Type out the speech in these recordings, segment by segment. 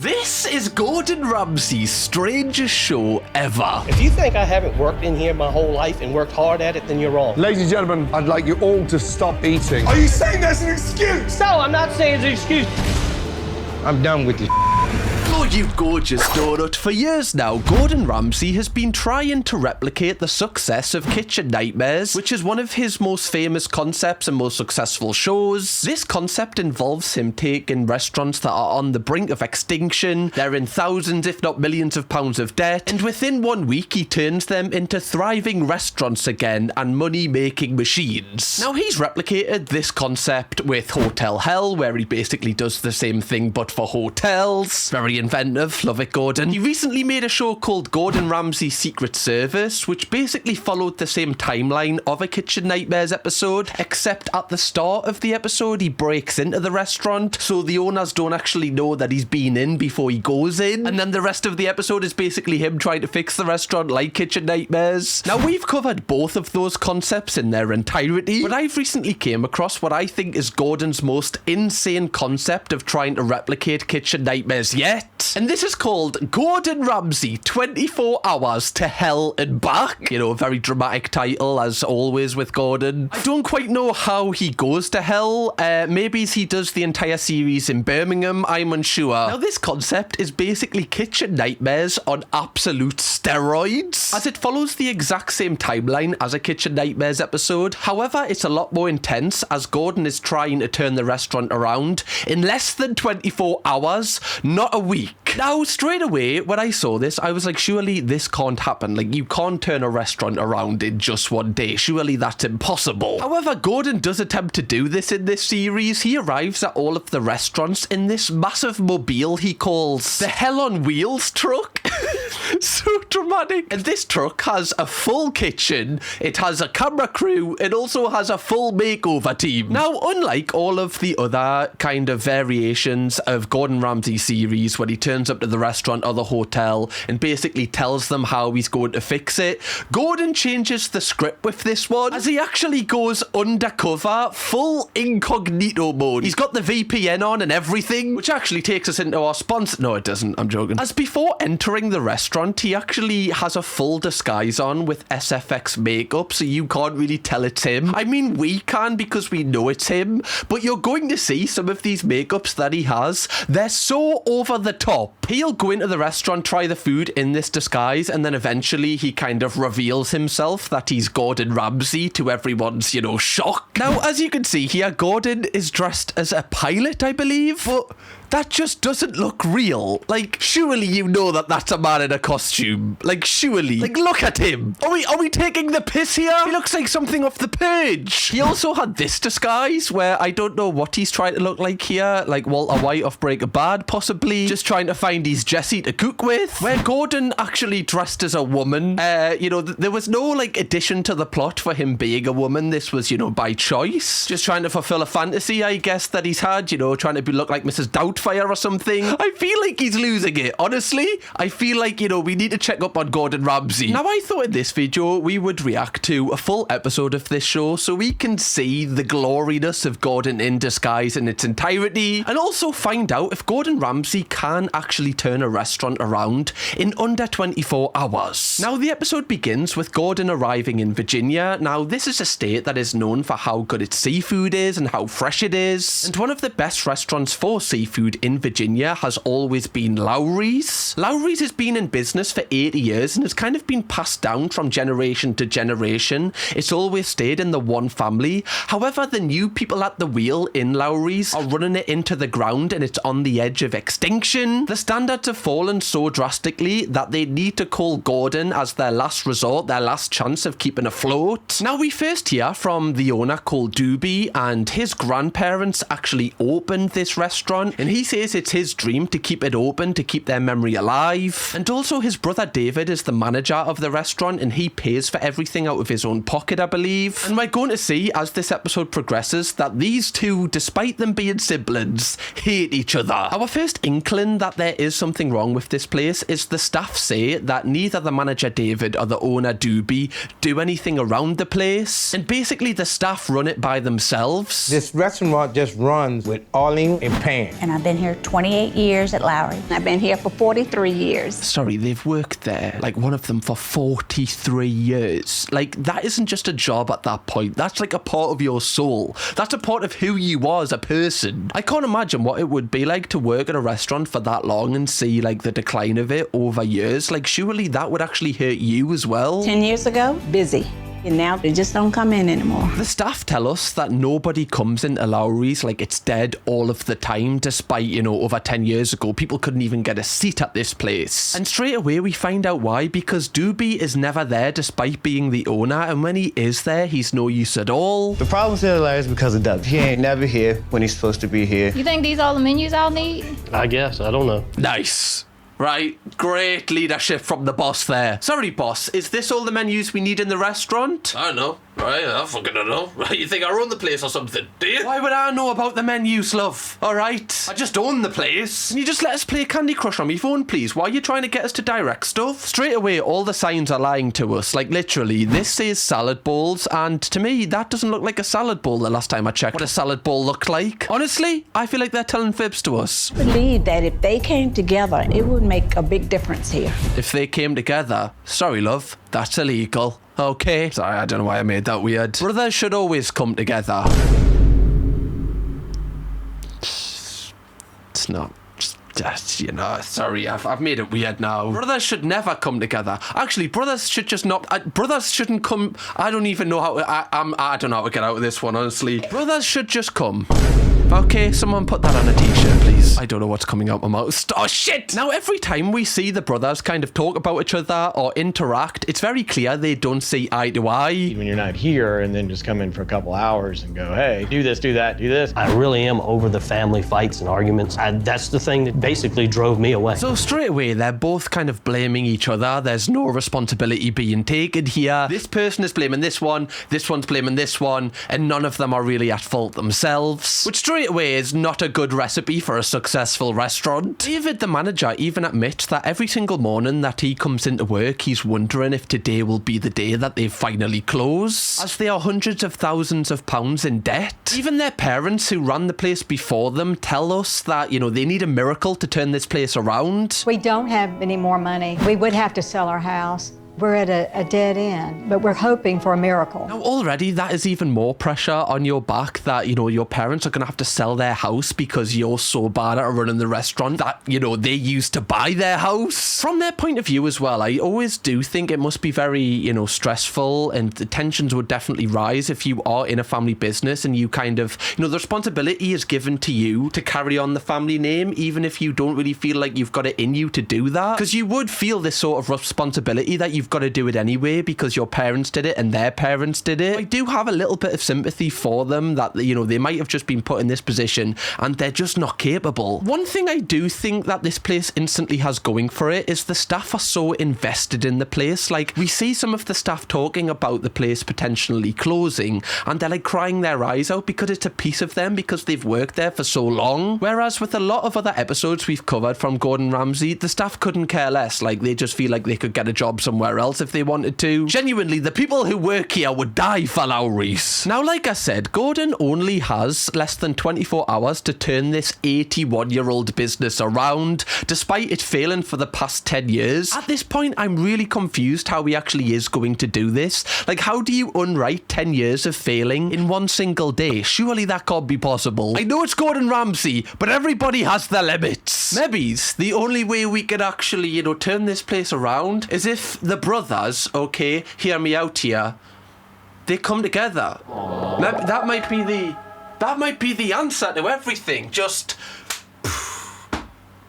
This is Gordon Ramsay's strangest show ever. If you think I haven't worked in here my whole life and worked hard at it, then you're wrong. Ladies and gentlemen, I'd like you all to stop eating. Are you saying that's an excuse? No, I'm not saying it's an excuse. I'm done with this. Oh, you gorgeous donut. For years now, Gordon Ramsay has been trying to replicate the success of Kitchen Nightmares, which is one of his most famous concepts and most successful shows. This concept involves him taking restaurants that are on the brink of extinction, they're in thousands if not millions of pounds of debt, and within 1 week he turns them into thriving restaurants again and money-making machines. Now, he's replicated this concept with Hotel Hell, where he basically does the same thing but for hotels. Very inventive, love it, Gordon. He recently made a show called Gordon Ramsay's Secret Service, which basically followed the same timeline of a Kitchen Nightmares episode, except at the start of the episode he breaks into the restaurant, so the owners don't actually know that he's been in before he goes in, and then the rest of the episode is basically him trying to fix the restaurant like Kitchen Nightmares. Now, we've covered both of those concepts in their entirety, but I've recently came across what I think is Gordon's most insane concept of trying to replicate Kitchen Nightmares yet. And this is called Gordon Ramsay 24 Hours to Hell and Back. You know, a very dramatic title, as always with Gordon. I don't quite know how he goes to hell. Maybe he does the entire series in Birmingham, I'm unsure. Now, this concept is basically Kitchen Nightmares on absolute steroids, as it follows the exact same timeline as a Kitchen Nightmares episode. However, it's a lot more intense, as Gordon is trying to turn the restaurant around in less than 24 hours, not a week. Now, straight away, when I saw this, I was like, surely this can't happen. Like, you can't turn a restaurant around in just 1 day. Surely that's impossible. However, Gordon does attempt to do this in this series. He arrives at all of the restaurants in this massive mobile he calls the Hell on Wheels truck. So dramatic. And this truck has a full kitchen, it has a camera crew, it also has a full makeover team. Now, unlike all of the other kind of variations of Gordon Ramsay series, when he turns up to the restaurant or the hotel and basically tells them how he's going to fix it, Gordon changes the script with this one, as he actually goes undercover, full incognito mode. He's got the VPN on and everything, which actually takes us into our sponsor. No, it doesn't, I'm joking. As before entering the restaurant, he actually has a full disguise on with SFX makeup, so you can't really tell it's him. I mean, we can because we know it's him, but you're going to see some of these makeups that he has. They're so over the top. He'll go into the restaurant, try the food in this disguise, and then eventually he kind of reveals himself that he's Gordon Ramsay to everyone's, shock. Now, as you can see here, Gordon is dressed as a pilot, I believe, but that just doesn't look real. Like, surely you know that that's a man in a costume. Like, surely. Like, look at him. Are we taking the piss here? He looks like something off The Purge. He also had this disguise where I don't know what he's trying to look like here. Like Walter White off Breaking Bad, possibly. Just trying to find his Jessie to cook with. Where Gordon actually dressed as a woman. There was no, addition to the plot for him being a woman. This was, by choice. Just trying to fulfill a fantasy, I guess, that he's had. Trying to look like Mrs. Doubtfire or something. I feel like he's losing it. Honestly, I feel like, we need to check up on Gordon Ramsay. Now, I thought in this video we would react to a full episode of this show so we can see the gloriness of Gordon in disguise in its entirety, and also find out if Gordon Ramsay can actually turn a restaurant around in under 24 hours. Now, the episode begins with Gordon arriving in Virginia. Now, this is a state that is known for how good its seafood is and how fresh it is, and one of the best restaurants for seafood in Virginia has always been Lowries. Lowries has been in business for 80 years and has kind of been passed down from generation to generation. It's always stayed in the one family. However, the new people at the wheel in Lowries are running it into the ground and it's on the edge of extinction. The standards have fallen so drastically that they need to call Gordon as their last resort, their last chance of keeping afloat. Now, we first hear from the owner called Doobie, and his grandparents actually opened this restaurant, and he says it's his dream to keep it open, to keep their memory alive. And also his brother David is the manager of the restaurant, and he pays for everything out of his own pocket, I believe. And we're going to see, as this episode progresses, that these two, despite them being siblings, hate each other. Our first inkling that there is something wrong with this place is the staff say that neither the manager David or the owner Doobie do anything around the place, and basically the staff run it by themselves. This restaurant just runs with oiling and pan. And I've been here 28 years at Lowries. I've been here for 43 years. Sorry, they've worked there, like one of them for 43 years. Like, that isn't just a job at that point. That's like a part of your soul. That's a part of who you are as a person. I can't imagine what it would be like to work at a restaurant for that long and see like the decline of it over years. Like, surely that would actually hurt you as well. 10 years ago, busy. And now they just don't come in anymore. The staff tell us that nobody comes into Lowries, like it's dead all of the time, despite, you know, over 10 years ago, people couldn't even get a seat at this place. And straight away we find out why, because Doobie is never there despite being the owner, and when he is there, he's no use at all. The problem's in Larry is because of Doug. He ain't never here when he's supposed to be here. You think these all the menus I'll need? I guess. I don't know. Nice. Right, great leadership from the boss there. Sorry, boss, is this all the menus we need in the restaurant? I don't know. Right, I fucking don't know. Right, you think I run the place or something, do you? Why would I know about the menus, love? Alright, I just own the place. Can you just let us play Candy Crush on my phone, please? Why are you trying to get us to direct stuff? Straight away, all the signs are lying to us. Like, literally, this says salad bowls, and to me, that doesn't look like a salad bowl the last time I checked what a salad bowl looked like. Honestly, I feel like they're telling fibs to us. I believe that if they came together, it would make a big difference here. If they came together, sorry, love, that's illegal. Okay. Sorry, I don't know why I made that weird. Brothers should always come together. It's not. Just, you know, sorry, I've made it weird now. Brothers should never come together. Actually, brothers should just not. Brothers shouldn't come. I don't even know how to. I don't know how to get out of this one, honestly. Brothers should just come. Okay, someone put that on a t-shirt, please. I don't know what's coming out my mouth. Oh, shit! Now, every time we see the brothers kind of talk about each other or interact, it's very clear they don't see eye to eye. When you're not here and then just come in for a couple hours and go, hey, do this, do that, do this. I really am over the family fights and arguments. That's the thing that basically drove me away. So straight away, they're both kind of blaming each other. There's no responsibility being taken here. This person is blaming this one's blaming this one, and none of them are really at fault themselves. Which straight away is not a good recipe for a successful restaurant. David, the manager, even admits that every single morning that he comes into work, he's wondering if today will be the day that they finally close, as they are hundreds of thousands of pounds in debt. Even their parents, who ran the place before them, tell us that, you know, they need a miracle to turn this place around. We don't have any more money. We would have to sell our house. We're at a dead end, but we're hoping for a miracle. Now, already that is even more pressure on your back that, you know, your parents are going to have to sell their house because you're so bad at running the restaurant that, you know, they used to buy their house. From their point of view as well, I always do think it must be very, you know, stressful, and the tensions would definitely rise if you are in a family business and you kind of, you know, the responsibility is given to you to carry on the family name, even if you don't really feel like you've got it in you to do that. Because you would feel this sort of responsibility that you've got to do it anyway because your parents did it and their parents did it. I do have a little bit of sympathy for them that, you know, they might have just been put in this position and they're just not capable. One thing I do think that this place instantly has going for it is the staff are so invested in the place. Like, we see some of the staff talking about the place potentially closing and they're like crying their eyes out because it's a piece of them because they've worked there for so long. Whereas with a lot of other episodes we've covered from Gordon Ramsay, the staff couldn't care less. Like, they just feel like they could get a job somewhere else if they wanted to. Genuinely, the people who work here would die for Lowries. Now, like I said, Gordon only has less than 24 hours to turn this 81-year-old business around, despite it failing for the past 10 years. At this point, I'm really confused how he actually is going to do this. Like, how do you unwrite 10 years of failing in one single day? Surely that can't be possible. I know it's Gordon Ramsay, but everybody has their limits. Maybe the only way we could actually, you know, turn this place around is if the brothers, okay, hear me out here, they come together. Maybe that might be the answer to everything. Just,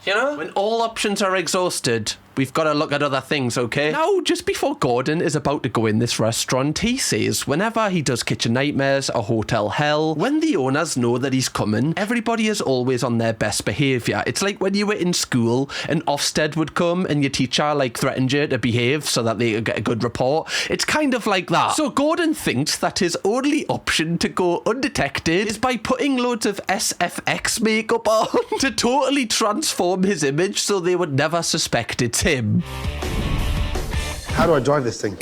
you know, when all options are exhausted, We've got to look at other things, okay? Now, just before Gordon is about to go in this restaurant, he says whenever he does Kitchen Nightmares or Hotel Hell, when the owners know that he's coming, everybody is always on their best behaviour. It's like when you were in school and Ofsted would come and your teacher like threatened you to behave so that they could get a good report. It's kind of like that. So Gordon thinks that his only option to go undetected is by putting loads of SFX makeup on to totally transform his image so they would never suspect it's him. How do I drive this thing?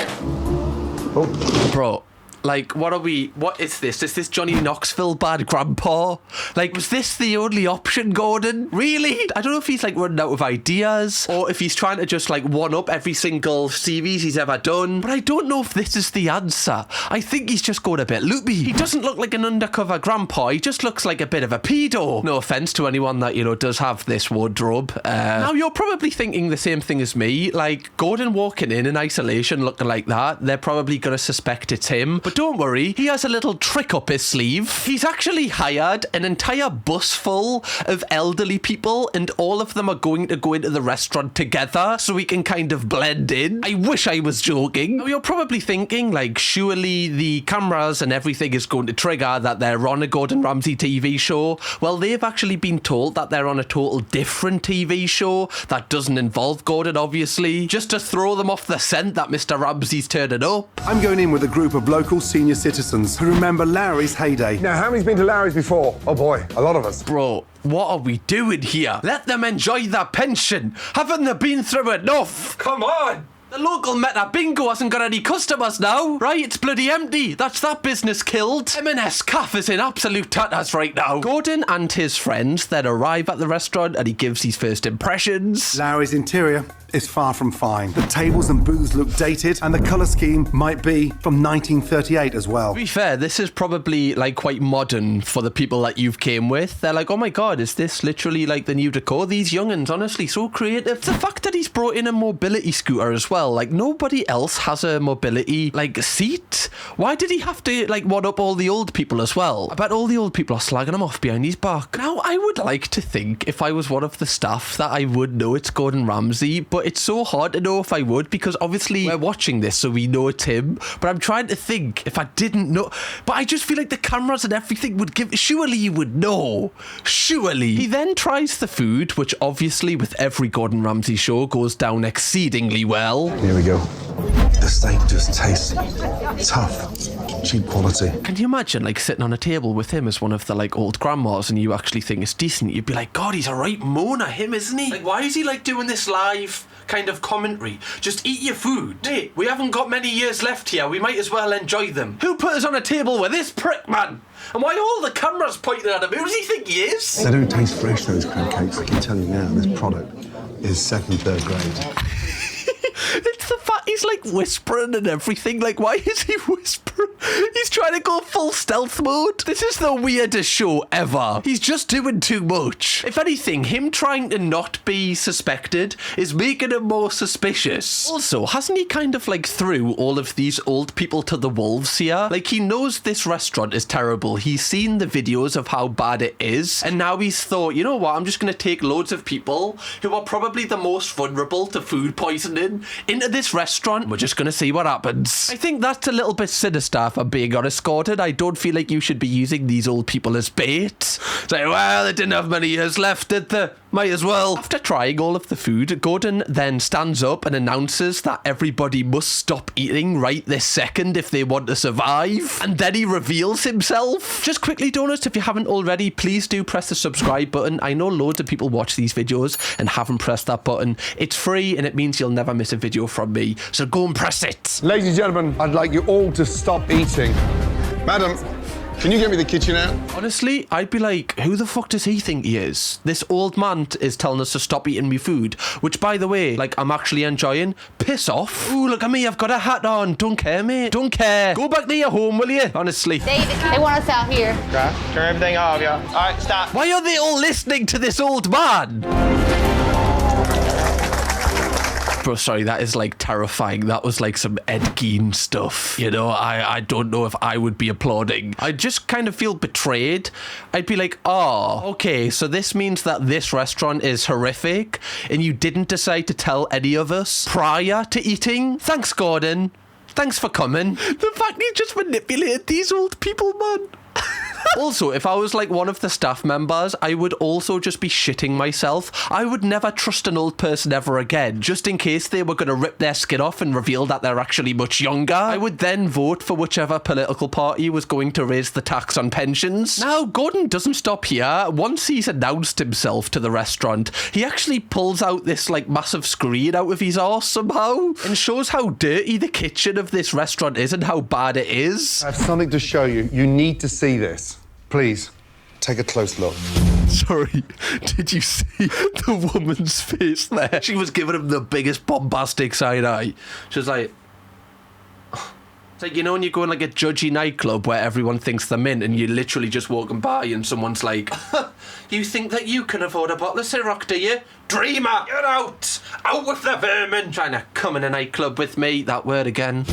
Oh. Bro. Like, what is this? Is this Johnny Knoxville bad grandpa? Like, was this the only option, Gordon? Really? I don't know if he's, like, running out of ideas or if he's trying to just, like, one-up every single series he's ever done. But I don't know if this is the answer. I think he's just going a bit loopy. He doesn't look like an undercover grandpa. He just looks like a bit of a pedo. No offence to anyone that, you know, does have this wardrobe. Now, you're probably thinking the same thing as me. Like, Gordon walking in isolation looking like that, they're probably going to suspect it's him. But don't worry, he has a little trick up his sleeve. He's actually hired an entire bus full of elderly people and all of them are going to go into the restaurant together so we can kind of blend in. I wish I was joking. Now, you're probably thinking, like, surely the cameras and everything is going to trigger that they're on a Gordon Ramsay TV show. Well, they've actually been told that they're on a total different TV show that doesn't involve Gordon, obviously, just to throw them off the scent that Mr. Ramsay's turning up. I'm going in with a group of local senior citizens who remember Lowries' heyday. Now, how many's been to Lowries before? Oh boy, a lot of us. Bro, what are we doing here? Let them enjoy their pension. Haven't they been through enough? Come on! The local Meta Bingo hasn't got any customers now, right? It's bloody empty. That's that business killed. M&S Caff is in absolute tatters right now. Gordon and his friends then arrive at the restaurant and he gives his first impressions. Lowries' interior is far from fine. The tables and booths look dated, and the colour scheme might be from 1938 as well. To be fair, this is probably like quite modern for the people that you've came with. They're like, oh my god, is this literally like the new decor? These young'uns, honestly, so creative. It's the fact that he's brought in a mobility scooter as well. Like, nobody else has a mobility, like, seat. Why did he have to, like, one up all the old people as well? I bet all the old people are slagging him off behind his back. Now, I would like to think, if I was one of the staff, that I would know it's Gordon Ramsay, but it's so hard to know if I would, because obviously we're watching this, so we know it's him, but I'm trying to think if I didn't know. But I just feel like the cameras and everything would give... Surely you would know. Surely. He then tries the food, which obviously with every Gordon Ramsay show goes down exceedingly well. Here we go. The steak just tastes tough, cheap quality. Can you imagine, like, sitting on a table with him as one of the, like, old grandmas and you actually think it's decent? You'd be like, God, he's a right moaner, him, isn't he? Like, why is he, like, doing this live kind of commentary? Just eat your food. Hey, we haven't got many years left here. We might as well enjoy them. Who put us on a table with this prick, man? And why are all the cameras pointing at him? Who does he think he is? They don't taste fresh, those crab cakes. I can tell you now, this product is second, third grade. It's the fact he's like whispering and everything. Like, why is he whispering? He's trying to go full stealth mode. This is the weirdest show ever. He's just doing too much. If anything, him trying to not be suspected is making him more suspicious. Also, hasn't he kind of like threw all of these old people to the wolves here? Like, he knows this restaurant is terrible. He's seen the videos of how bad it is, and now he's thought, you know what, I'm just going to take loads of people who are probably the most vulnerable to food poisoning into this restaurant. We're just going to see what happens. I think that's a little bit sinister, if I'm being honest, Gordon. I don't feel like you should be using these old people as bait. It's like, well, they didn't have many years left, did they? Might as well. After trying all of the food, Gordon then stands up and announces that everybody must stop eating right this second if they want to survive. And then he reveals himself. Just quickly, Donuts, if you haven't already, please do press the subscribe button. I know loads of people watch these videos and haven't pressed that button. It's free and it means you'll never miss a video from me. So go and press it. Ladies and gentlemen, I'd like you all to stop eating. Madam, can you get me the kitchen out? Honestly, I'd be like, who the fuck does he think he is? This old man is telling us to stop eating me food, which, by the way, like, I'm actually enjoying. Piss off. Ooh, look at me, I've got a hat on. Don't care, mate. Don't care. Go back to your home, will you? Honestly. David, they want us out here. Okay, turn everything off, yeah. All right, stop. Why are they all listening to this old man? Bro, sorry, that is like terrifying. That was like some Ed Gein stuff. You know, I don't know if I would be applauding. I just kind of feel betrayed. I'd be like, oh, okay, so this means that this restaurant is horrific and you didn't decide to tell any of us prior to eating? Thanks, Gordon. Thanks for coming. The fact you just manipulated these old people, man. Also, if I was like one of the staff members, I would also just be shitting myself. I would never trust an old person ever again, just in case they were going to rip their skin off and reveal that they're actually much younger. I would then vote for whichever political party was going to raise the tax on pensions. Now, Gordon doesn't stop here. Once he's announced himself to the restaurant, he actually pulls out this like massive screen out of his arse somehow and shows how dirty the kitchen of this restaurant is and how bad it is. I have something to show you. You need to see this. Please, take a close look. Sorry, did you see the woman's face there? She was giving him the biggest bombastic side eye. She was like... It's like, you know when you go in like a judgy nightclub where everyone thinks they're mint and you're literally just walking by and someone's like, you think that you can afford a bottle of Ciroc, do you? Dreamer, get out! Out with the vermin! Trying to come in a nightclub with me, that word again.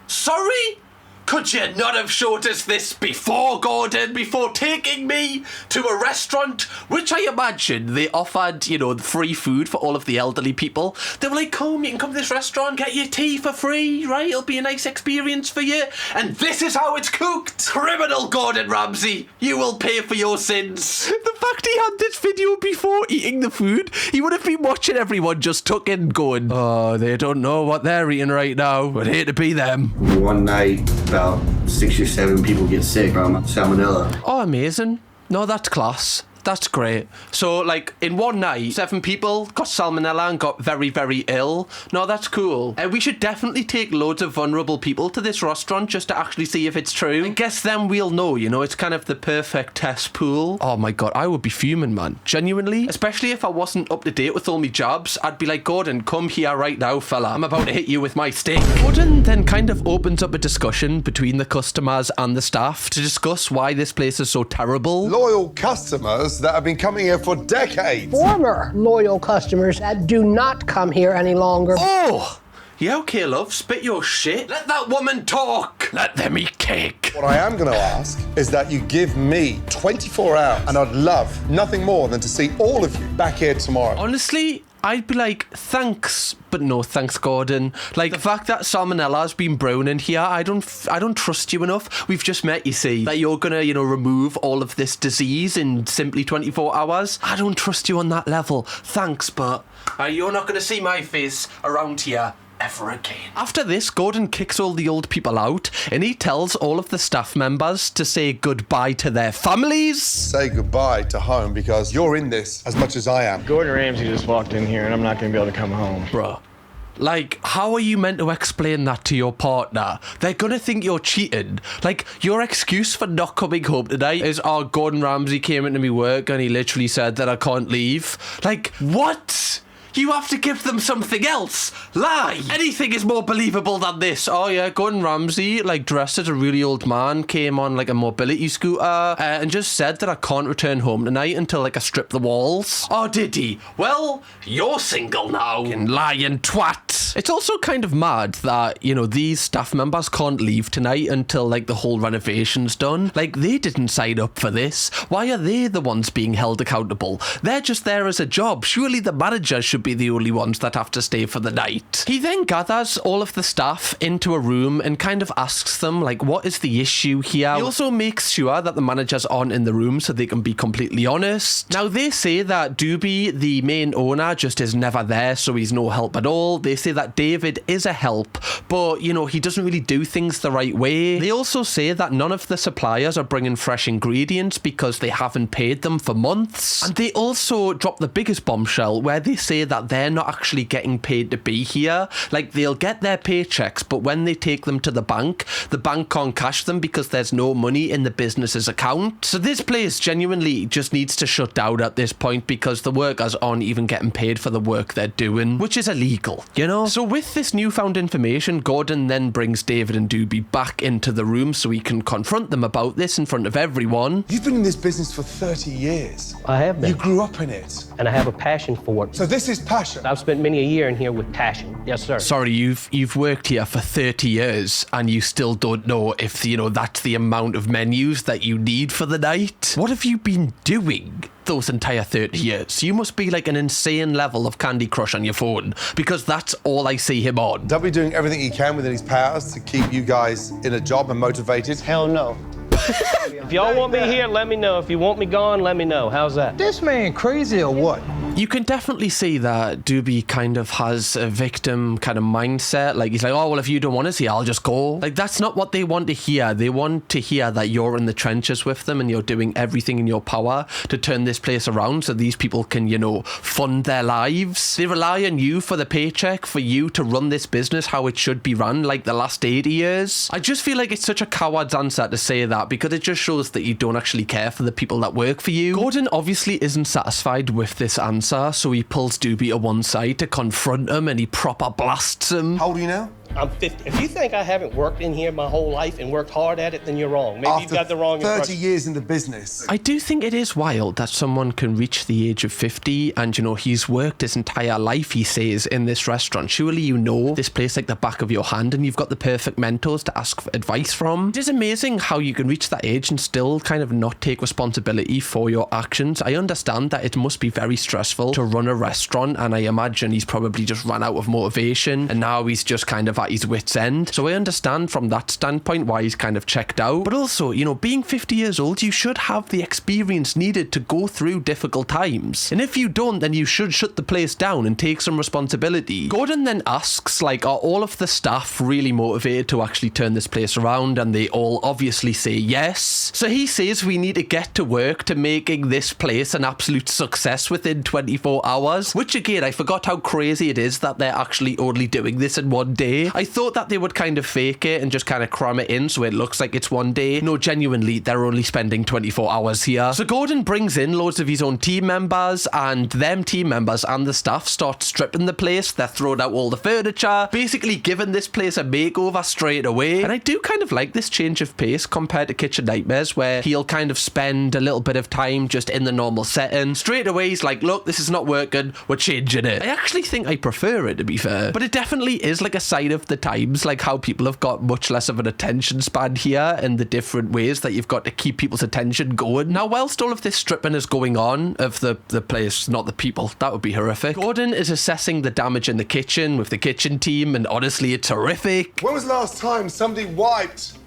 Sorry? Could you not have showed us this before, Gordon, before taking me to a restaurant, which I imagine they offered, you know, free food for all of the elderly people? They were like, come, you can come to this restaurant, get your tea for free, right? It'll be a nice experience for you. And this is how it's cooked. Criminal Gordon Ramsay, you will pay for your sins. The fact he had this video before eating the food, he would have been watching everyone just tucking, going, oh, they don't know what they're eating right now. Would hate to be them. One night, about 6 or 7 people get sick from salmonella. Oh, amazing. No, that's class. That's great. So, like, in one night, 7 people got salmonella and got very, very ill. No, that's cool. We should definitely take loads of vulnerable people to this restaurant just to actually see if it's true. I guess then we'll know, you know, it's kind of the perfect test pool. Oh my God, I would be fuming, man. Genuinely. Especially if I wasn't up to date with all my jobs. I'd be like, Gordon, come here right now, fella. I'm about to hit you with my stick. Gordon then kind of opens up a discussion between the customers and the staff to discuss why this place is so terrible. Loyal customers that have been coming here for decades. Former loyal customers that do not come here any longer. Oh! Yeah, okay, love. Spit your shit. Let that woman talk. Let them eat cake. What I am going to ask is that you give me 24 hours, and I'd love nothing more than to see all of you back here tomorrow. Honestly, I'd be like, thanks, but no thanks, Gordon. Like, the fact that salmonella's been brown in here, I don't trust you enough. We've just met, you see, that you're gonna, you know, remove all of this disease in simply 24 hours. I don't trust you on that level. Thanks, but you're not gonna see my face around here ever again. After this, Gordon kicks all the old people out and he tells all of the staff members to say goodbye to their families. Say goodbye to home because you're in this as much as I am. Gordon Ramsay just walked in here and I'm not going to be able to come home. Bruh. Like, how are you meant to explain that to your partner? They're gonna think you're cheating. Like, your excuse for not coming home tonight is, oh, Gordon Ramsay came into me work and he literally said that I can't leave. Like, what? You have to give them something else. Lie. Anything is more believable than this. Oh yeah, Gordon Ramsay, like, dressed as a really old man, came on like a mobility scooter and just said that I can't return home tonight until like I strip the walls. Oh, did he? Well, you're single now. You lying twat. It's also kind of mad that, you know, these staff members can't leave tonight until like the whole renovation's done. Like, they didn't sign up for this. Why are they the ones being held accountable? They're just there as a job. Surely the manager should be the only ones that have to stay for the night. He then gathers all of the staff into a room and kind of asks them, like, what is the issue here? He also makes sure that the managers aren't in the room so they can be completely honest. Now, they say that Doobie, the main owner, just is never there, so he's no help at all. They say that David is a help, but, you know, he doesn't really do things the right way. They also say that none of the suppliers are bringing fresh ingredients because they haven't paid them for months. And they also drop the biggest bombshell where they say that that they're not actually getting paid to be here. Like, they'll get their paychecks, but when they take them to the bank can't cash them because there's no money in the business's account. So this place genuinely just needs to shut down at this point because the workers aren't even getting paid for the work they're doing, which is illegal, you know? So with this newfound information, Gordon then brings David and Doobie back into the room so he can confront them about this in front of everyone. You've been in this business for 30 years. I have been. You grew up in it. And I have a passion for it. So this is passion. I've spent many a year in here with passion. Yes, sir. Sorry, you've worked here for 30 years and you still don't know if, you know, that's the amount of menus that you need for the night. What have you been doing those entire 30 years? You must be like an insane level of Candy Crush on your phone because that's all I see him on. Don't be doing everything he can within his powers to keep you guys in a job and motivated. Hell no. If y'all want me here, let me know. If you want me gone, let me know. How's that? This man crazy or what? You can definitely see that Doobie kind of has a victim kind of mindset. Like, he's like, oh, well, if you don't want us here, I'll just go. Like, that's not what they want to hear. They want to hear that you're in the trenches with them and you're doing everything in your power to turn this place around so these people can, you know, fund their lives. They rely on you for the paycheck, for you to run this business how it should be run, like the last 80 years. I just feel like it's such a coward's answer to say that because it just shows that you don't actually care for the people that work for you. Gordon obviously isn't satisfied with this answer, so he pulls Doobie to one side to confront him and he proper blasts him. How old are you now? I'm 50. If you think I haven't worked in here my whole life and worked hard at it, then you're wrong. Maybe you've got the wrong After 30 impression. years in the business. I do think it is wild that someone can reach the age of 50 and, you know, he's worked his entire life, he says, in this restaurant. Surely you know this place like the back of your hand and you've got the perfect mentors to ask for advice from. It is amazing how you can reach that age and still kind of not take responsibility for your actions. I understand that it must be very stressful to run a restaurant, and I imagine he's probably just run out of motivation and now he's just kind of at his wit's end. So I understand from that standpoint why he's kind of checked out. But also, you know, being 50 years old, you should have the experience needed to go through difficult times. And if you don't, then you should shut the place down and take some responsibility. Gordon then asks, like, are all of the staff really motivated to actually turn this place around? And they all obviously say yes. So he says we need to get to work to making this place an absolute success within 24 hours. Which again, I forgot how crazy it is that they're actually only doing this in one day. I thought that they would kind of fake it and just kind of cram it in so it looks like it's one day. No, genuinely, they're only spending 24 hours here. So Gordon brings in loads of his own team members, and them team members and the staff start stripping the place. They're throwing out all the furniture, basically giving this place a makeover straight away. And I do kind of like this change of pace compared to Kitchen Nightmares, where he'll kind of spend a little bit of time just in the normal setting. Straight away, he's like, look, this is not working, we're changing it. I actually think I prefer it, to be fair. But it definitely is like a sign of the times, like how people have got much less of an attention span here and the different ways that you've got to keep people's attention going. Now, whilst all of this stripping is going on of the place, not the people, that would be horrific, Gordon is assessing the damage in the kitchen with the kitchen team, and honestly, it's horrific. When was the last time somebody wiped?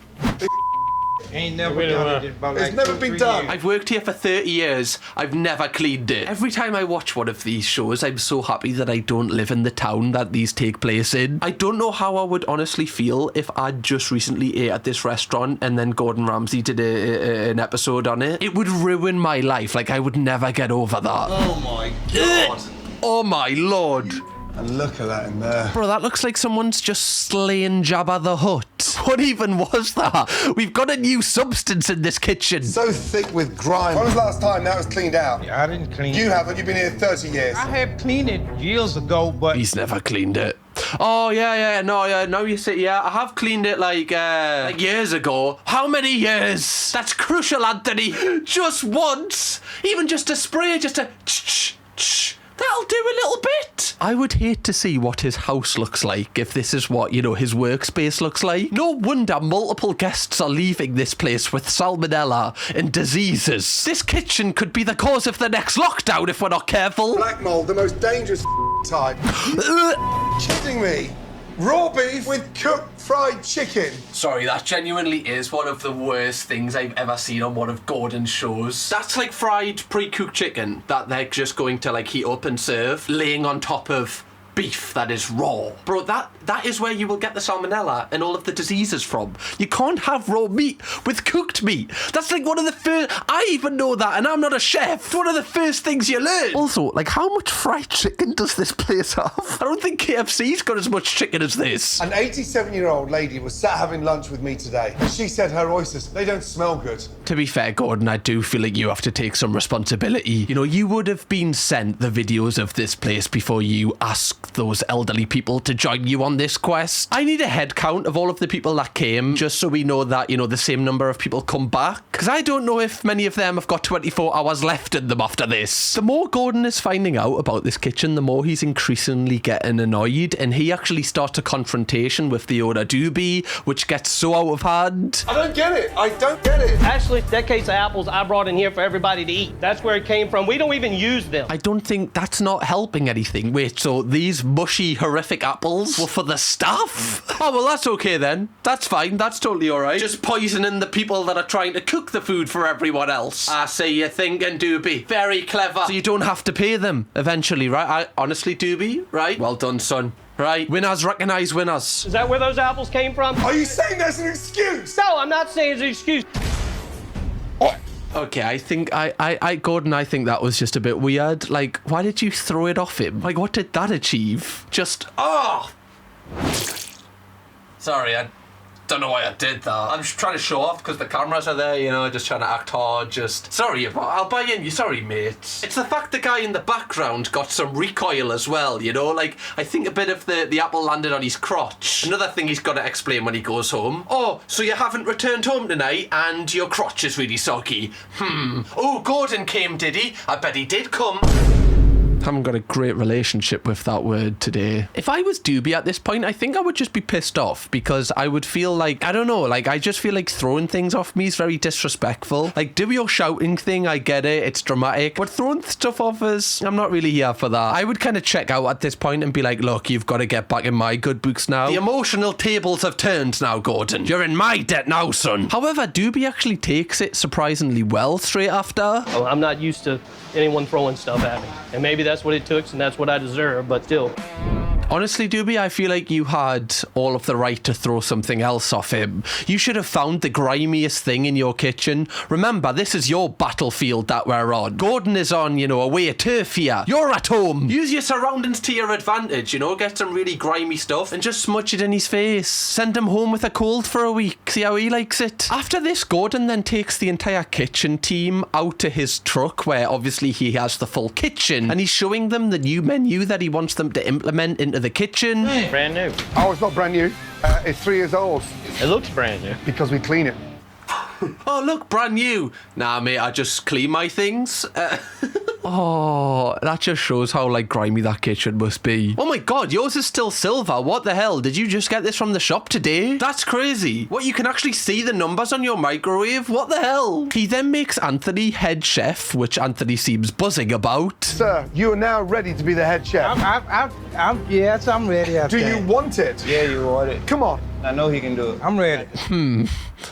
Ain't never done it. It's never been done. I've worked here for 30 years. I've never cleaned it. Every time I watch one of these shows, I'm so happy that I don't live in the town that these take place in. I don't know how I would honestly feel if I'd just recently ate at this restaurant and then Gordon Ramsay did an episode on it. It would ruin my life. Like, I would never get over that. Oh my God. Oh my Lord. And look at that in there. Bro, that looks like someone's just slain Jabba the Hutt. What even was that? We've got a new substance in this kitchen. So thick with grime. When was the last time that was cleaned out? Yeah, I didn't clean it. You haven't. You've been here 30 years. I have cleaned it years ago, but... He's never cleaned it. Oh, no, you say, yeah, I have cleaned it like years ago. How many years? That's crucial, Anthony. Just once. Even just a spray, just a that'll do a little bit. I would hate to see what his house looks like if this is what, you know, his workspace looks like. No wonder multiple guests are leaving this place with salmonella and diseases. This kitchen could be the cause of the next lockdown if we're not careful. Black mold, the most dangerous type. Kidding me? Raw beef with cooked fried chicken. Sorry, that genuinely is one of the worst things I've ever seen on one of Gordon's shows. That's like fried pre-cooked chicken that they're just going to like heat up and serve, laying on top of beef that is raw. Bro, That is where you will get the salmonella and all of the diseases from. You can't have raw meat with cooked meat. That's like one of the first... I even know that, and I'm not a chef. It's one of the first things you learn. Also, like, how much fried chicken does this place have? I don't think KFC's got as much chicken as this. An 87-year-old lady was sat having lunch with me today, and she said her oysters, they don't smell good. To be fair, Gordon, I do feel like you have to take some responsibility. You know, you would have been sent the videos of this place before you asked those elderly people to join you on this quest. I need a head count of all of the people that came, just so we know that, you know, the same number of people come back. Because I don't know if many of them have got 24 hours left in them after this. The more Gordon is finding out about this kitchen, the more he's increasingly getting annoyed, and he actually starts a confrontation with the owner Doobie, which gets so out of hand. I don't get it. I don't get it. Actually, that case of apples I brought in here for everybody to eat. That's where it came from. We don't even use them. I don't think that's not helping anything. Wait, so these mushy, horrific apples were for the staff? Oh, well, that's okay then. That's fine. That's totally all right. Just poisoning the people that are trying to cook the food for everyone else. I see you thinking, Doobie. Very clever. So you don't have to pay them eventually, right? Honestly, Doobie, right? Well done, son. Right, winners recognise winners. Is that where those apples came from? Are you saying that's an excuse? No, I'm not saying it's an excuse. Okay, I think Gordon, I think that was just a bit weird. Like, why did you throw it off him? Like, what did that achieve? Just, sorry, I don't know why I did that. I'm just trying to show off because the cameras are there, you know, just trying to act hard, just... Sorry, I'll buy in. You're sorry, mate. It's the fact the guy in the background got some recoil as well, you know? Like, I think a bit of the apple landed on his crotch. Another thing he's got to explain when he goes home. Oh, so you haven't returned home tonight and your crotch is really soggy. Oh, Gordon came, did he? I bet he did come. Haven't got a great relationship with that word today. If I was Doobie at this point, I think I would just be pissed off because I would feel like, I don't know, like I just feel like throwing things off me is very disrespectful. Like, do your shouting thing, I get it, it's dramatic, but throwing stuff off us, I'm not really here for that. I would kind of check out at this point and be like, look, you've got to get back in my good books now. The emotional tables have turned now, Gordon. You're in my debt now, son. However, Doobie actually takes it surprisingly well straight after. Oh, I'm not used to anyone throwing stuff at me. And maybe that's what it took, and that's what I deserve, but still. Honestly, Doobie, I feel like you had all of the right to throw something else off him. You should have found the grimiest thing in your kitchen. Remember, this is your battlefield that we're on. Gordon is on, you know, away at turf here. You're at home. Use your surroundings to your advantage, you know, get some really grimy stuff and just smudge it in his face. Send him home with a cold for a week. See how he likes it. After this, Gordon then takes the entire kitchen team out to his truck where obviously he has the full kitchen and he's showing them the new menu that he wants them to implement into the kitchen. Brand new. Oh, it's not brand new. It's 3 years old. It looks brand new. Because we clean it. Oh, look, brand new. Nah, mate, I just clean my things. Oh, that just shows how, like, grimy that kitchen must be. Oh my god, yours is still silver. What the hell? Did you just get this from the shop today? That's crazy. What, you can actually see the numbers on your microwave? What the hell? He then makes Anthony head chef, which Anthony seems buzzing about. Sir, you are now ready to be the head chef. Yes, I'm ready. Do you want it? Yeah, you want it. Come on. I know he can do it. I'm ready.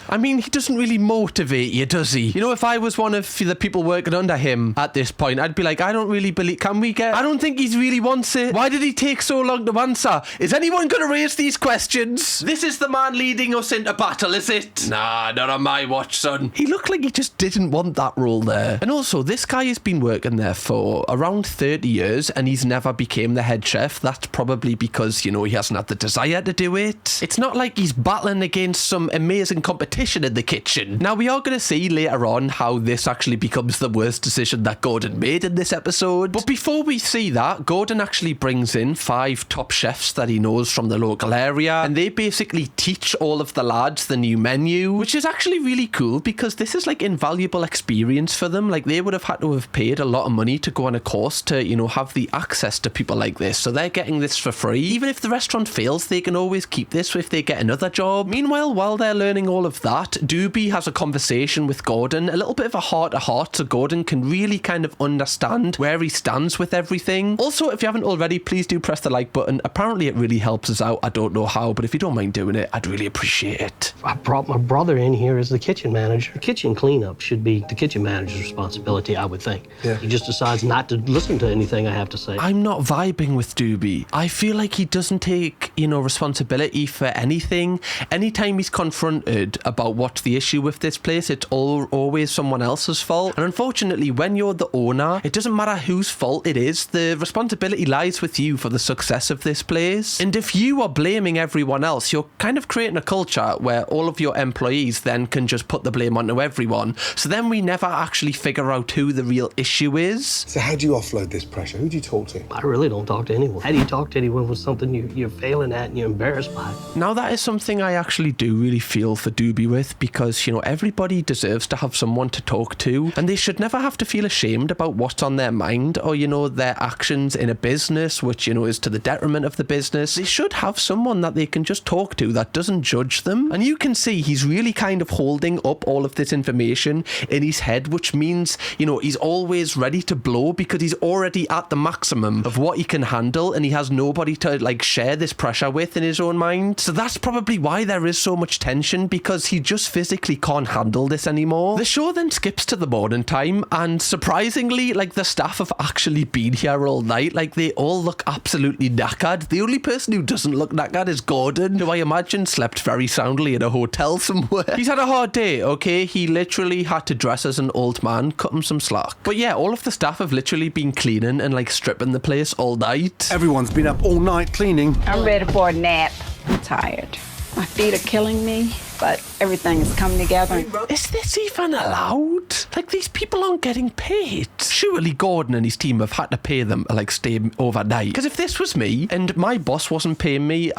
I mean, he doesn't really motivate you, does he? You know, if I was one of the people working under him at this point, I'd be like, I don't really believe... I don't think he really wants it. Why did he take so long to answer? Is anyone going to raise these questions? This is the man leading us into battle, is it? Nah, not on my watch, son. He looked like he just didn't want that role there. And also, this guy has been working there for around 30 years and he's never became the head chef. That's probably because, you know, he hasn't had the desire to do it. It's not like he's battling against some amazing competition in the kitchen. Now, we are going to see later on how this actually becomes the worst decision that Gordon made in this episode. But before we see that, Gordon actually brings in 5 top chefs that he knows from the local area, and they basically teach all of the lads the new menu, which is actually really cool because this is like invaluable experience for them. Like, they would have had to have paid a lot of money to go on a course to, you know, have the access to people like this. So they're getting this for free. Even if the restaurant fails, they can always keep this if they get another job. Meanwhile, while they're learning all all of that, Doobie has a conversation with Gordon, a little bit of a heart-to-heart, so Gordon can really kind of understand where he stands with everything. Also, if you haven't already, please do press the like button. Apparently, it really helps us out. I don't know how, but if you don't mind doing it, I'd really appreciate it. I brought my brother in here as the kitchen manager. The kitchen cleanup should be the kitchen manager's responsibility, I would think. Yeah. He just decides not to listen to anything I have to say. I'm not vibing with Doobie. I feel like he doesn't take, responsibility for anything. Anytime he's confronted about what's the issue with this place, it's always someone else's fault. And unfortunately, when you're the owner, it doesn't matter whose fault it is. The responsibility lies with you for the success of this place. And if you are blaming everyone else, you're kind of creating a culture where all of your employees then can just put the blame onto everyone. So then we never actually figure out who the real issue is. So how do you offload this pressure? Who do you talk to? I really don't talk to anyone. How do you talk to anyone with something you're failing at and you're embarrassed by? Now, that is something I actually do really feel for Doobie with, because, everybody deserves to have someone to talk to, and they should never have to feel ashamed about what's on their mind or, their actions in a business, which, is to the detriment of the business. They should have someone that they can just talk to that doesn't judge them. And you can see he's really kind of holding up all of this information in his head, which means, he's always ready to blow because he's already at the maximum of what he can handle, and he has nobody to, share this pressure with in his own mind. So that's probably why there is so much tension, because he just physically can't handle this anymore. The show then skips to the morning time, and surprisingly, the staff have actually been here all night. They all look absolutely knackered. The only person who doesn't look knackered is Gordon, who I imagine slept very soundly in a hotel somewhere. He's had a hard day, okay? He literally had to dress as an old man. Cut him some slack. But yeah, all of the staff have literally been cleaning and stripping the place all night. Everyone's been up all night cleaning. I'm ready for a nap. I'm tired. My feet are killing me, but everything is coming together. Is this even allowed? These people aren't getting paid. Surely Gordon and his team have had to pay them to, stay overnight. Because if this was me, and my boss wasn't paying me,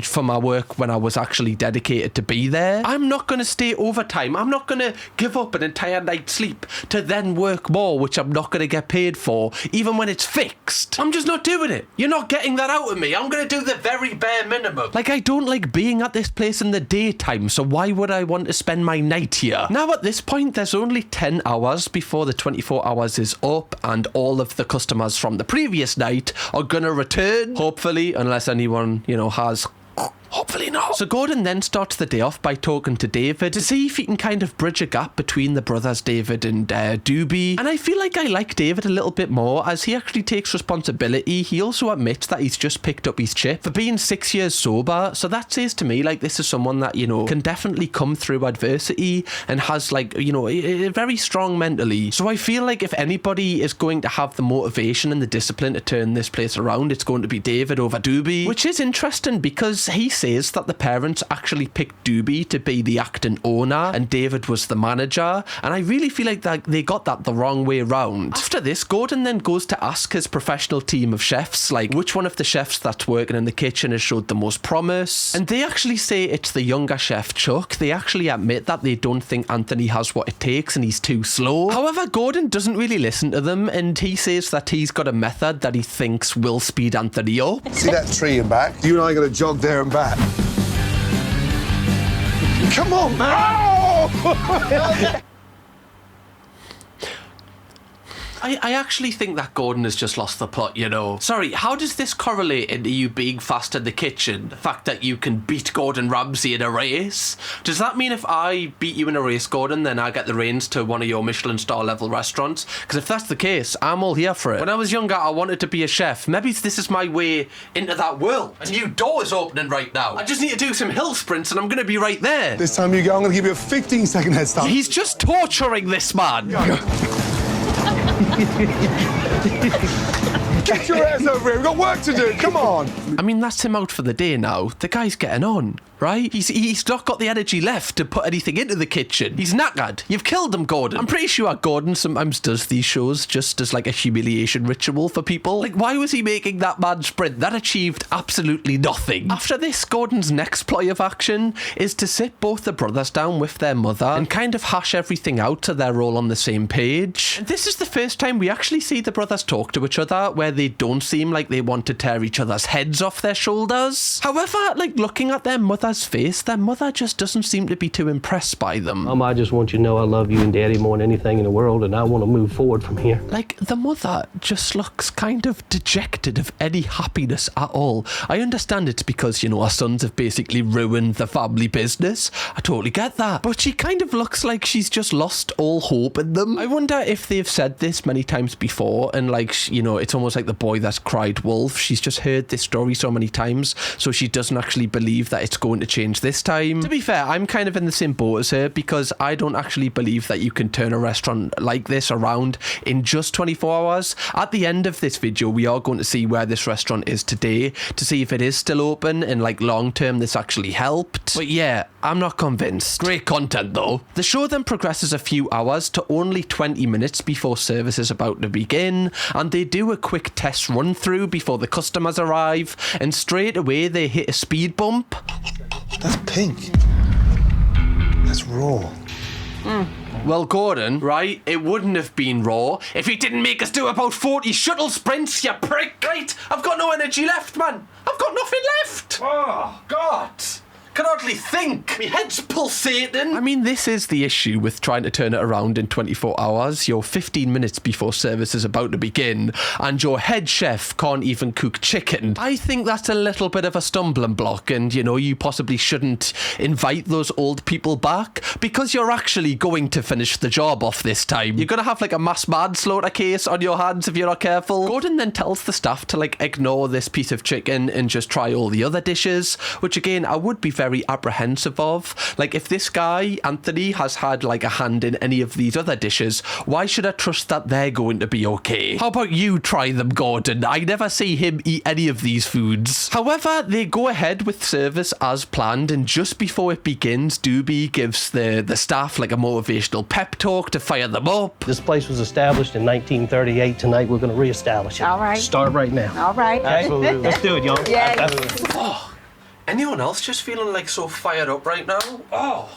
for my work when I was actually dedicated to be there, I'm not going to stay overtime. I'm not going to give up an entire night's sleep to then work more, which I'm not going to get paid for, even when it's fixed. I'm just not doing it. You're not getting that out of me. I'm going to do the very bare minimum. I don't like being at this place in the daytime, so why would I want to spend my night here? Now, at this point, there's only 10 hours before the 24 hours is up, and all of the customers from the previous night are gonna return, hopefully, unless anyone, has... Hopefully not. So Gordon then starts the day off by talking to David to see if he can kind of bridge a gap between the brothers David and Doobie. And I feel like I like David a little bit more, as he actually takes responsibility. He also admits that he's just picked up his chip for being 6 years sober. So that says to me, this is someone that, can definitely come through adversity and has, very strong mentally. So I feel like if anybody is going to have the motivation and the discipline to turn this place around, it's going to be David over Doobie. Which is interesting, because he says that the parents actually picked Doobie to be the acting owner and David was the manager, and I really feel like they got that the wrong way around. After this, Gordon then goes to ask his professional team of chefs, which one of the chefs that's working in the kitchen has showed the most promise, and they actually say it's the younger chef, Chuck. They actually admit that they don't think Anthony has what it takes and he's too slow. However, Gordon doesn't really listen to them, and he says that he's got a method that he thinks will speed Anthony up. See that tree in back? You and I got to jog there and back. Come on, man! Oh! I actually think that Gordon has just lost the plot, Sorry, how does this correlate into you being fast in the kitchen? The fact that you can beat Gordon Ramsay in a race? Does that mean if I beat you in a race, Gordon, then I get the reins to one of your Michelin star level restaurants? Because if that's the case, I'm all here for it. When I was younger, I wanted to be a chef. Maybe this is my way into that world. A new door is opening right now. I just need to do some hill sprints and I'm going to be right there. This time you go, I'm going to give you a 15-second head start. He's just torturing this man. Get your ass over here. We've got work to do. Come on. I mean, that's him out for the day now. The guy's getting on, right? He's not got the energy left to put anything into the kitchen. He's knackered. You've killed him, Gordon. I'm pretty sure Gordon sometimes does these shows just as a humiliation ritual for people. Why was he making that man sprint? That achieved absolutely nothing. After this, Gordon's next ploy of action is to sit both the brothers down with their mother and kind of hash everything out so they're all on the same page. And this is the first time we actually see the brothers talk to each other, where they don't seem like they want to tear each other's heads off their shoulders. However, looking at their mother brother's face, their mother just doesn't seem to be too impressed by them. Mom, I just want you to know I love you and Daddy more than anything in the world, and I want to move forward from here. Like, the mother just looks kind of dejected of any happiness at all. I understand it's because, you know, her sons have basically ruined the family business. I totally get that. But she kind of looks like she's just lost all hope in them. I wonder if they've said this many times before, and like, you know, it's almost like the boy that's cried wolf. She's just heard this story so many times, so she doesn't actually believe that it's going to change this time. To be fair, I'm kind of in the same boat as her, because I don't actually believe that you can turn a restaurant like this around in just 24 hours. At the end of this video, we are going to see where this restaurant is today, to see if it is still open and like long term this actually helped. But yeah, I'm not convinced. Great content though. The show then progresses a few hours to only 20 minutes before service is about to begin, and they do a quick test run through before the customers arrive, and straight away they hit a speed bump. That's pink. That's raw. Well, Gordon, right, it wouldn't have been raw if he didn't make us do about 40 shuttle sprints, you prick. Right, I've got no energy left, man. I've got nothing left. Oh, God. Can hardly think. My head's pulsating. I mean, this is the issue with trying to turn it around in 24 hours. You're 15 minutes before service is about to begin, and your head chef can't even cook chicken. I think that's a little bit of a stumbling block, and, you know, you possibly shouldn't invite those old people back, because you're actually going to finish the job off this time. You're going to have, like, a mass manslaughter case on your hands if you're not careful. Gordon then tells the staff to, like, ignore this piece of chicken and just try all the other dishes, which, again, I would be very apprehensive of. Like, if this guy, Anthony, has had like a hand in any of these other dishes, why should I trust that they're going to be okay? How about you try them, Gordon? I never see him eat any of these foods. However, they go ahead with service as planned, and just before it begins, Doobie gives the staff like a motivational pep talk to fire them up. This place was established in 1938. Tonight we're going to reestablish it. All right. Start right now. All right. Okay? Let's do it, y'all. Yes. Anyone else just feeling like so fired up right now? Oh,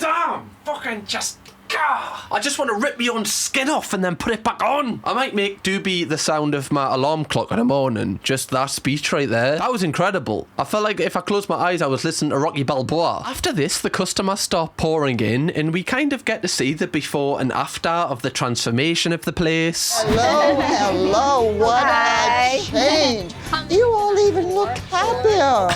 damn! Fucking just... I just want to rip my own skin off and then put it back on. I might make Doobie the sound of my alarm clock in the morning. Just that speech right there. That was incredible. I felt like if I closed my eyes, I was listening to Rocky Balboa. After this, the customers start pouring in, and we kind of get to see the before and after of the transformation of the place. Hello, what a change. You all even look happier.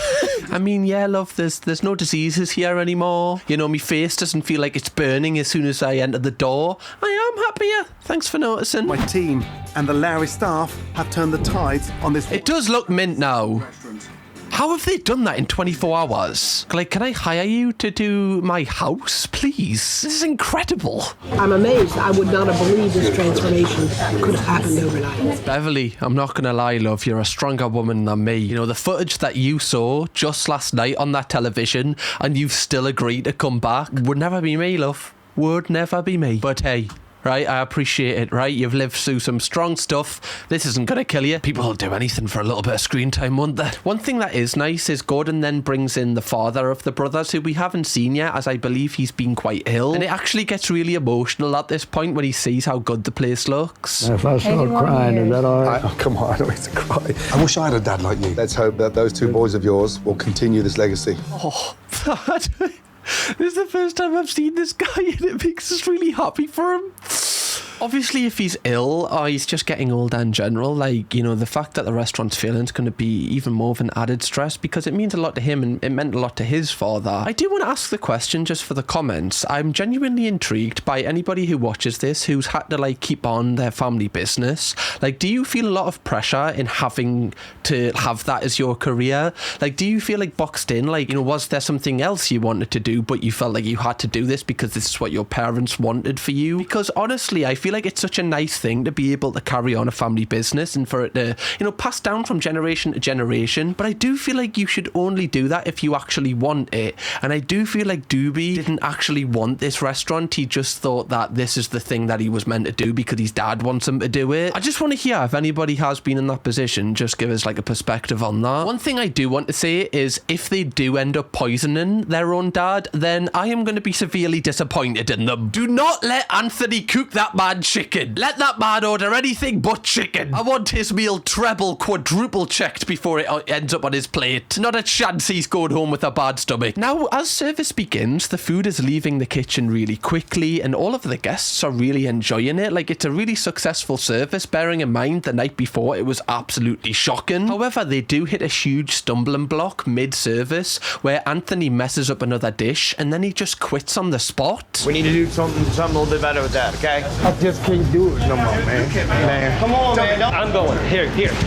I mean, yeah, love, there's no diseases here anymore. You know, my face doesn't feel like it's burning as soon as I enter the door. I am happier. Thanks for noticing. My team and the Lowries staff have turned the tides on this. It does look mint now. How have they done that in 24 hours? Like, can I hire you to do my house, please? This is incredible. I'm amazed. I would not have believed this transformation could have happened overnight. Beverly, I'm not gonna lie, love, you're a stronger woman than me. You know, the footage that you saw just last night on that television, and you've still agreed to come back, would never be me, love. Would never be me. But hey, right, I appreciate it, right? You've lived through some strong stuff. This isn't going to kill you. People will do anything for a little bit of screen time, won't they? One thing that is nice is Gordon then brings in the father of the brothers, who we haven't seen yet, as I believe he's been quite ill. And it actually gets really emotional at this point when he sees how good the place looks. If I start crying, is that all right? Oh, come on, I don't need to cry. I wish I had a dad like you. Let's hope that those two boys of yours will continue this legacy. Oh, Dad. This is the first time I've seen this guy, and it makes us really happy for him. Obviously, if he's ill or he's just getting older in general, like, you know, the fact that the restaurant's failing is going to be even more of an added stress, because it means a lot to him and it meant a lot to his father. I do want to ask the question just for the comments. I'm genuinely intrigued by anybody who watches this who's had to, like, keep on their family business. Like, do you feel a lot of pressure in having to have that as your career? Like, do you feel like boxed in? Like, you know, was there something else you wanted to do, but you felt like you had to do this because this is what your parents wanted for you? Because honestly, I feel like it's such a nice thing to be able to carry on a family business and for it to, you know, pass down from generation to generation. But I do feel like you should only do that if you actually want it. And I do feel like Doobie didn't actually want this restaurant. He just thought that this is the thing that he was meant to do because his dad wants him to do it. I just want to hear if anybody has been in that position, just give us like a perspective on that. One thing I do want to say is if they do end up poisoning their own dad, then I am going to be severely disappointed in them. Do not let Anthony cook that man and chicken. Let that man order anything but chicken. I want his meal treble, quadruple checked before it ends up on his plate. Not a chance he's going home with a bad stomach. Now, as service begins, the food is leaving the kitchen really quickly and all of the guests are really enjoying it. Like, it's a really successful service, bearing in mind the night before it was absolutely shocking. However, they do hit a huge stumbling block mid-service where Anthony messes up another dish and then he just quits on the spot. We need to do something a little bit better with that, okay? I just can't do it no more, man. Come on, man. I'm going. Here,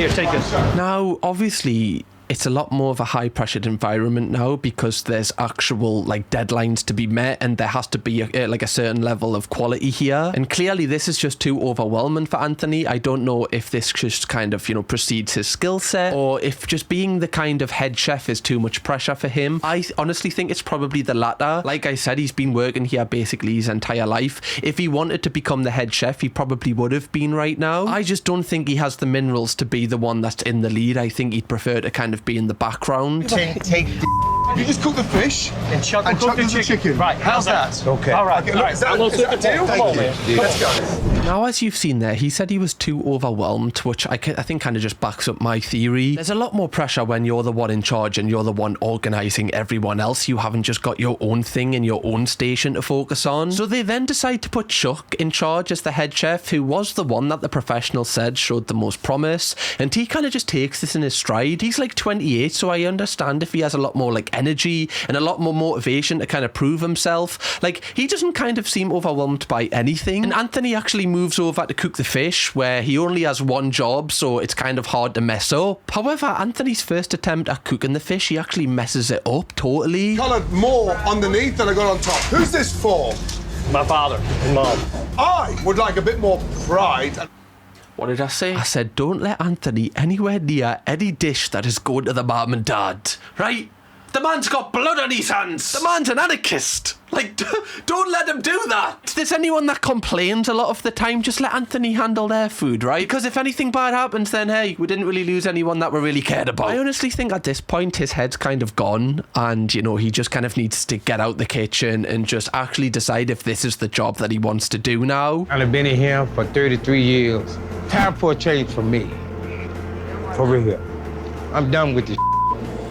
take this. Now, obviously, it's a lot more of a high-pressured environment now because there's actual like deadlines to be met and there has to be like a certain level of quality here. And clearly this is just too overwhelming for Anthony. I don't know if this just kind of, precedes his skill set or if just being the kind of head chef is too much pressure for him. I honestly think it's probably the latter. Like I said, he's been working here basically his entire life. If he wanted to become the head chef, he probably would have been right now. I just don't think he has the minerals to be the one that's in the lead. I think he'd prefer to kind of be in the background. You just cook the fish and Chuck the chicken. Right, how's that? Okay. All right. Is that a deal? Come on, man. Let's go. Now, as you've seen there, he said he was too overwhelmed, which I think kind of just backs up my theory. There's a lot more pressure when you're the one in charge and you're the one organising everyone else. You haven't just got your own thing in your own station to focus on. So they then decide to put Chuck in charge as the head chef, who was the one that the professional said showed the most promise. And he kind of just takes this in his stride. He's like 28, so I understand if he has a lot more like energy and a lot more motivation to kind of prove himself. Like, he doesn't kind of seem overwhelmed by anything. And Anthony actually moves over to cook the fish, where he only has one job, so it's kind of hard to mess up. However, Anthony's first attempt at cooking the fish, he actually messes it up totally. Coloured more underneath than I got on top. Who's this for? My father and mom. I would like a bit more pride. What did I say? I said, don't let Anthony anywhere near any dish that is going to the mum and dad. Right? The man's got blood on his hands. The man's an anarchist. Like, don't let him do that. If there's anyone that complains a lot of the time, just let Anthony handle their food, right? Because if anything bad happens, then hey, we didn't really lose anyone that we really cared about. I honestly think at this point his head's kind of gone and, he just kind of needs to get out the kitchen and just actually decide if this is the job that he wants to do now. I've been in here for 33 years. Time for a change for me. For real. I'm done with this.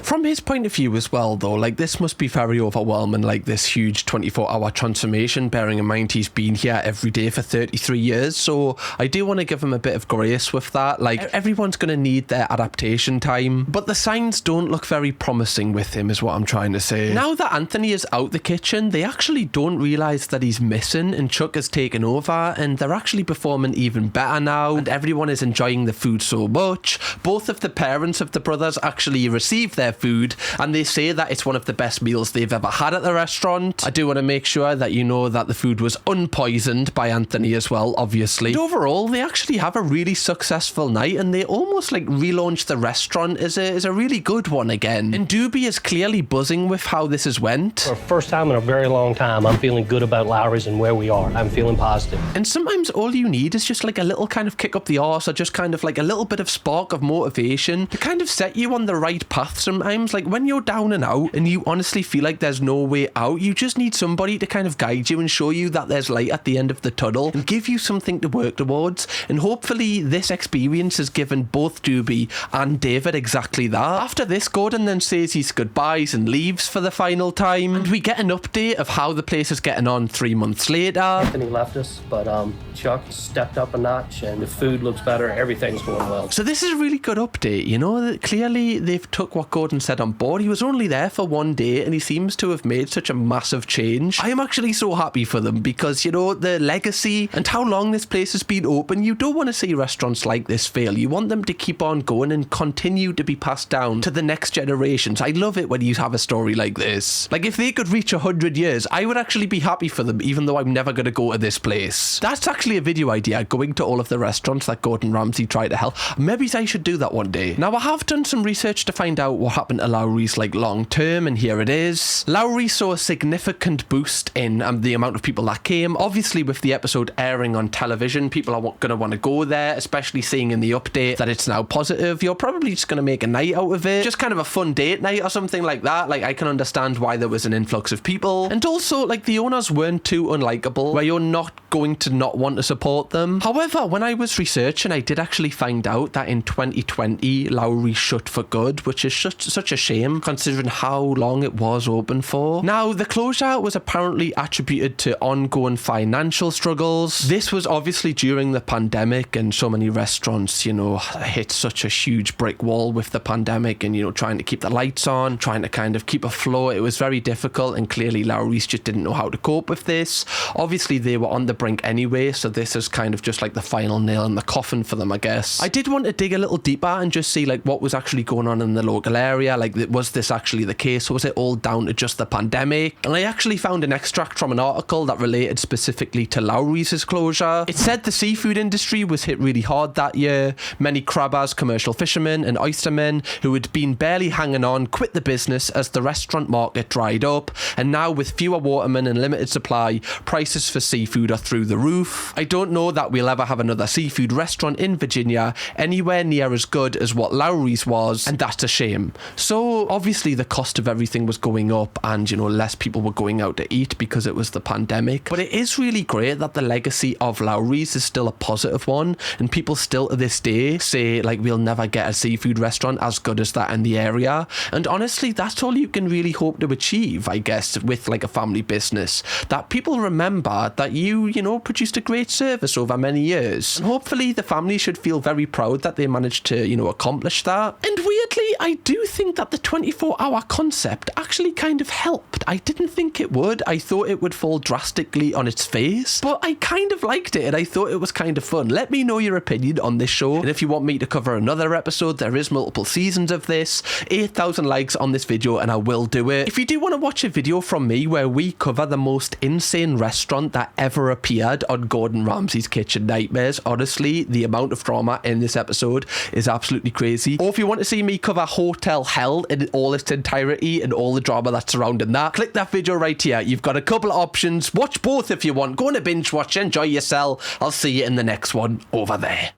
From his point of view as well, though, like, this must be very overwhelming, like this huge 24-hour transformation, bearing in mind he's been here every day for 33 years. So I do want to give him a bit of grace with that. Like, everyone's going to need their adaptation time, but the signs don't look very promising with him, is what I'm trying to say. Now that Anthony is out the kitchen, they actually don't realise that he's missing and Chuck has taken over, and they're actually performing even better now, and everyone is enjoying the food so much. Both of the parents of the brothers actually receive their food and they say that it's one of the best meals they've ever had at the restaurant. I do want to make sure that you know that the food was unpoisoned by Anthony as well, obviously. And overall, they actually have a really successful night and they almost like relaunch the restaurant as a really good one again. And Doobie is clearly buzzing with how this has went. For the first time in a very long time, I'm feeling good about Lowries and where we are. I'm feeling positive. And sometimes all you need is just like a little kind of kick up the arse or just kind of like a little bit of spark of motivation to kind of set you on the right path sometimes. Like when you're down and out and you honestly feel like there's no way out, you just need somebody to kind of guide you and show you that there's light at the end of the tunnel and give you something to work towards. And hopefully this experience has given both Doobie and David exactly that. After this, Gordon then says his goodbyes and leaves for the final time, and we get an update of how the place is getting on 3 months later. Anthony left us, but Chuck stepped up a notch and the food looks better. Everything's going well. So this is a really good update, clearly they've took what Gordon said on board. He was only there for 1 day and he seems to have made such a massive change. I am actually so happy for them because, the legacy and how long this place has been open, you don't want to see restaurants like this fail. You want them to keep on going and continue to be passed down to the next generations. I love it when you have a story like this. Like, if they could reach 100 years, I would actually be happy for them, even though I'm never going to go to this place. That's actually a video idea, going to all of the restaurants that Gordon Ramsay tried to help. Maybe I should do that one day. Now, I have done some research to find out what happened happen to Lowries like long term, and here it is. Lowries saw a significant boost in the amount of people that came. Obviously, with the episode airing on television, people are going to want to go there, especially seeing in the update that it's now positive. You're probably just going to make a night out of it, just kind of a fun date night or something like that. Like, I can understand why there was an influx of people, and also like the owners weren't too unlikable where you're not going to not want to support them. However, when I was researching, I did actually find out that in 2020 Lowries shut for good, which is such a shame considering how long it was open for. Now, the closure was apparently attributed to ongoing financial struggles. This was obviously during the pandemic, and so many restaurants, you know, hit such a huge brick wall with the pandemic, and, you know, trying to keep the lights on, trying to kind of keep afloat. It was very difficult, and clearly Lowries just didn't know how to cope with this. Obviously, they were on the brink anyway, so this is kind of just like the final nail in the coffin for them, I guess. I did want to dig a little deeper and just see like what was actually going on in the local area. Like, was this actually the case? Was it all down to just the pandemic? And I actually found an extract from an article that related specifically to Lowries' closure. It said the seafood industry was hit really hard that year. Many crabbers, commercial fishermen and oystermen who had been barely hanging on quit the business as the restaurant market dried up, and now with fewer watermen and limited supply, prices for seafood are through the roof. I don't know that we'll ever have another seafood restaurant in Virginia anywhere near as good as what Lowries was, and that's a shame. So obviously the cost of everything was going up, and, you know, less people were going out to eat because it was the pandemic. But it is really great that the legacy of Lowries is still a positive one, and people still to this day say like we'll never get a seafood restaurant as good as that in the area. And honestly, that's all you can really hope to achieve, I guess, with like a family business, that people remember that you know, produced a great service over many years. And hopefully the family should feel very proud that they managed to, you know, accomplish that. And weirdly, I do think that the 24-hour concept actually kind of helped. I didn't think it would. I thought it would fall drastically on its face, but I kind of liked it, and I thought it was kind of fun. Let me know your opinion on this show, and if you want me to cover another episode, there is multiple seasons of this. 8,000 likes on this video and I will do it. If you do want to watch a video from me where we cover the most insane restaurant that ever appeared on Gordon Ramsay's Kitchen Nightmares, honestly, the amount of drama in this episode is absolutely crazy. Or if you want to see me cover Hotel Hell in all its entirety and all the drama that's surrounding that, click that video right here. You've got a couple of options. Watch both if you want. Go on a binge watch, enjoy yourself. I'll see you in the next one over there.